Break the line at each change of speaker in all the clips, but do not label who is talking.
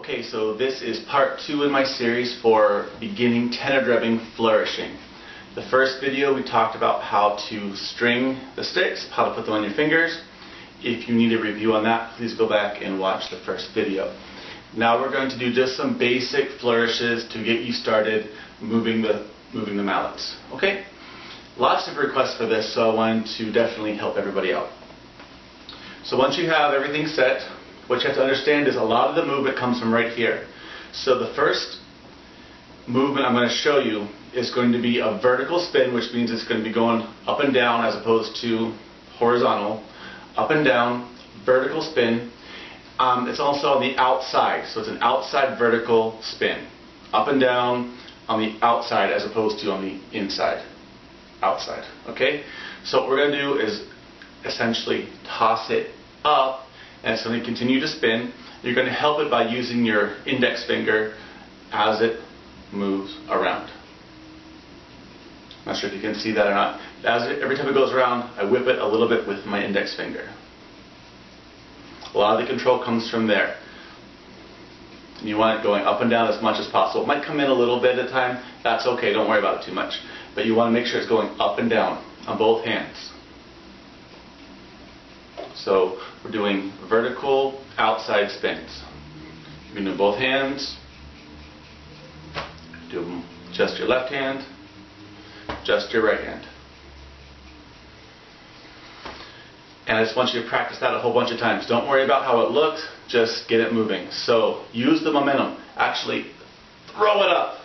Okay, so this is part 2 in my series for beginning tenor drumming flourishing. The first video we talked about how to string the sticks, how to put them on your fingers. If you need a review on that, please go back and watch the first video. Now we're going to do just some basic flourishes to get you started moving the mallets. Okay? Lots of requests for this, so I wanted to definitely help everybody out. So once you have everything set, what you have to understand is a lot of the movement comes from right here. So the first movement I'm going to show you is going to be a vertical spin, which means it's going to be going up and down as opposed to horizontal. Up and down, vertical spin. It's also on the outside, so it's an outside vertical spin. Up and down on the outside as opposed to on the inside. Outside, okay? So what we're going to do is essentially toss it up, and it's going to continue to spin. You're going to help it by using your index finger as it moves around. Not sure if you can see that or not. Every time it goes around, I whip it a little bit with my index finger. A lot of the control comes from there. And you want it going up and down as much as possible. It might come in a little bit at a time. That's okay, don't worry about it too much. But you want to make sure it's going up and down on both hands. So we're doing vertical outside spins. You can do both hands. Do just your left hand, just your right hand. And I just want you to practice that a whole bunch of times. Don't worry about how it looks, just get it moving. So use the momentum. Actually, throw it up.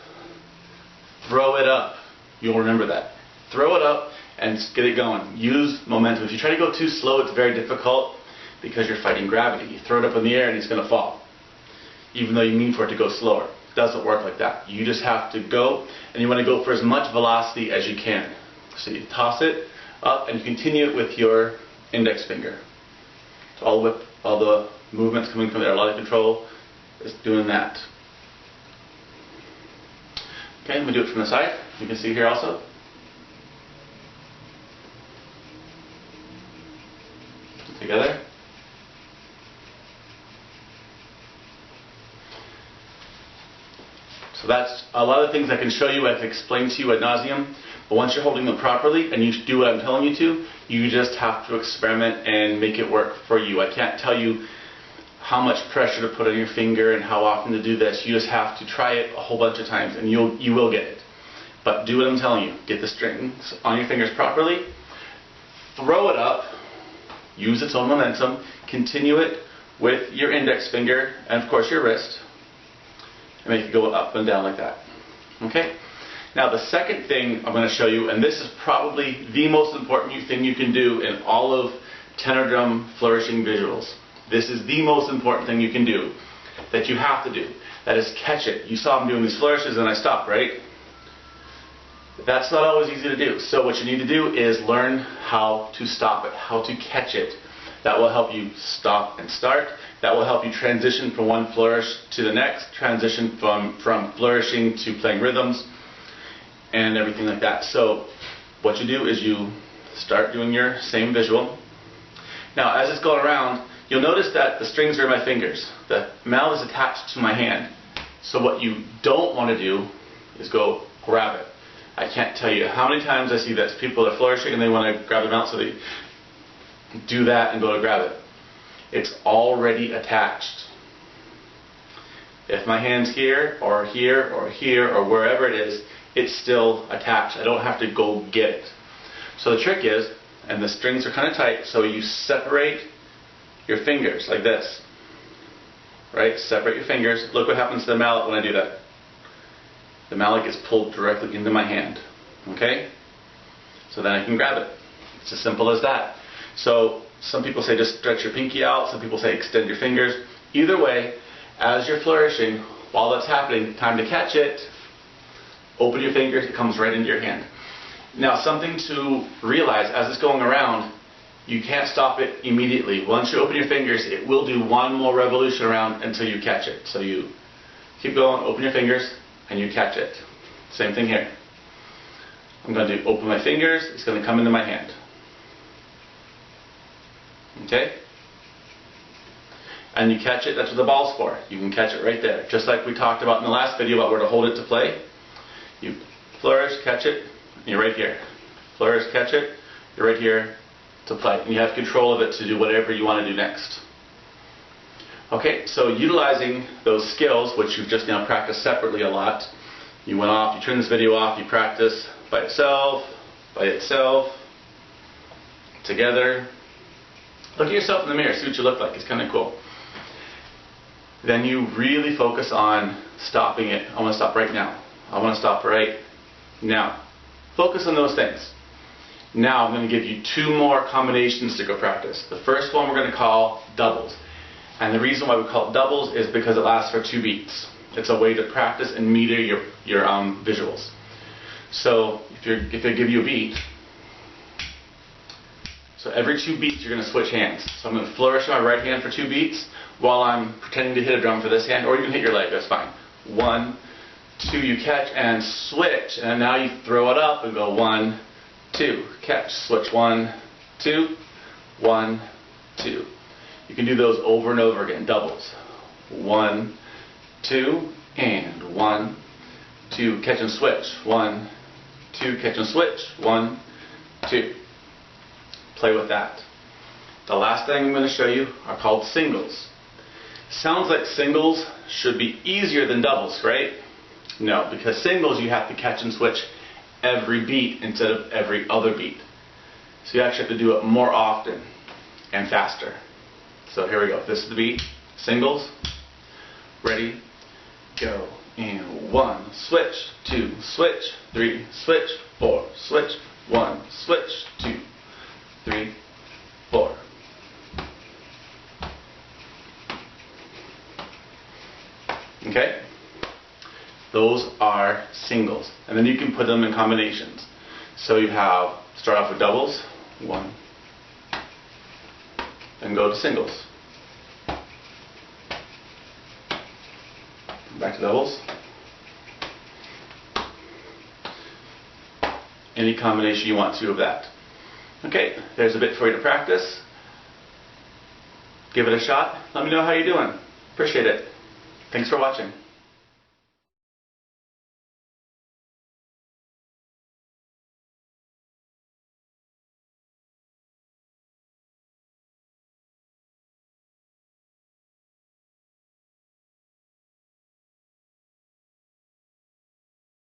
Throw it up. You'll remember that. Throw it up and get it going. Use momentum. If you try to go too slow, it's very difficult because you're fighting gravity. You throw it up in the air and it's going to fall, even though you mean for it to go slower. It doesn't work like that. You just have to go, and you want to go for as much velocity as you can. So you toss it up and you continue it with your index finger. So all the movements coming from there, a lot of control is doing that. Okay, I'm going to do it from the side. You can see here also. Together. So that's a lot of things I can show you. I've explained to you ad nauseum. But once you're holding them properly and you do what I'm telling you to, you just have to experiment and make it work for you. I can't tell you how much pressure to put on your finger and how often to do this. You just have to try it a whole bunch of times and you will get it. But do what I'm telling you. Get the strings on your fingers properly. Throw it up. Use its own momentum. Continue it with your index finger and of course your wrist. And make it go up and down like that. Okay? Now the second thing I'm going to show you, and this is probably the most important thing you can do in all of tenor drum flourishing visuals. This is the most important thing you can do, that you have to do. That is catch it. You saw me doing these flourishes and I stopped, right? That's not always easy to do. So what you need to do is learn how to stop it, how to catch it. That will help you stop and start. That will help you transition from one flourish to the next, transition from flourishing to playing rhythms, and everything like that. So what you do is you start doing your same visual. Now as it's going around, you'll notice that the strings are in my fingers. The mallet is attached to my hand. So what you don't want to do is go grab it. I can't tell you how many times I see that people are flourishing and they want to grab the mallet, so they do that and go to grab it. It's already attached. If my hand's here or here or here or wherever it is, it's still attached. I don't have to go get it. So the trick is, and the strings are kind of tight, so you separate your fingers like this. Right? Separate your fingers. Look what happens to the mallet when I do that. The mallet gets pulled directly into my hand. Okay? So then I can grab it. It's as simple as that. So some people say just stretch your pinky out. Some people say extend your fingers. Either way, as you're flourishing, while that's happening, time to catch it. Open your fingers, it comes right into your hand. Now something to realize as it's going around, you can't stop it immediately. Once you open your fingers, it will do one more revolution around until you catch it. So you keep going, open your fingers, and you catch it. Same thing here. I'm going to open my fingers, it's going to come into my hand. Okay? and you catch it, that's what the ball's for. You can catch it right there. Just like we talked about in the last video about where to hold it to play. You flourish, catch it, and you're right here. Flourish, catch it, you're right here to play. And you have control of it to do whatever you want to do next. Okay, so utilizing those skills, which you've just now practiced separately a lot. You went off, you turned this video off, you practice by itself, together. Look at yourself in the mirror, see what you look like. It's kind of cool. Then you really focus on stopping it. I want to stop right now. I want to stop right now. Focus on those things. Now I'm going to give you 2 more combinations to go practice. The first one we're going to call doubles. And the reason why we call it doubles is because it lasts for 2 beats. It's a way to practice and meter your visuals. So if I give you a beat, so every 2 beats you're going to switch hands. So I'm going to flourish on my right hand for 2 beats while I'm pretending to hit a drum for this hand, or you can hit your leg, that's fine. 1, 2, you catch and switch, and now you throw it up and go 1, 2, catch, switch 1, 2, 1, 2. You can do those over and over again, doubles. 1, 2, and 1, 2, catch and switch. 1, 2, catch and switch. 1, 2. Play with that. The last thing I'm going to show you are called singles. Sounds like singles should be easier than doubles, right? No, because singles you have to catch and switch every beat instead of every other beat. So you actually have to do it more often and faster. So here we go. This is the beat. Singles. Ready. Go. And 1, switch, 2, switch, 3, switch, 4, switch, 1, switch, 2, 3, 4. Okay? Those are singles. And then you can put them in combinations. So you have, start off with doubles, 1, then go to singles. Back to doubles. Any combination you want to of that. Okay, there's a bit for you to practice. Give it a shot. Let me know how you're doing. Appreciate it. Thanks for watching.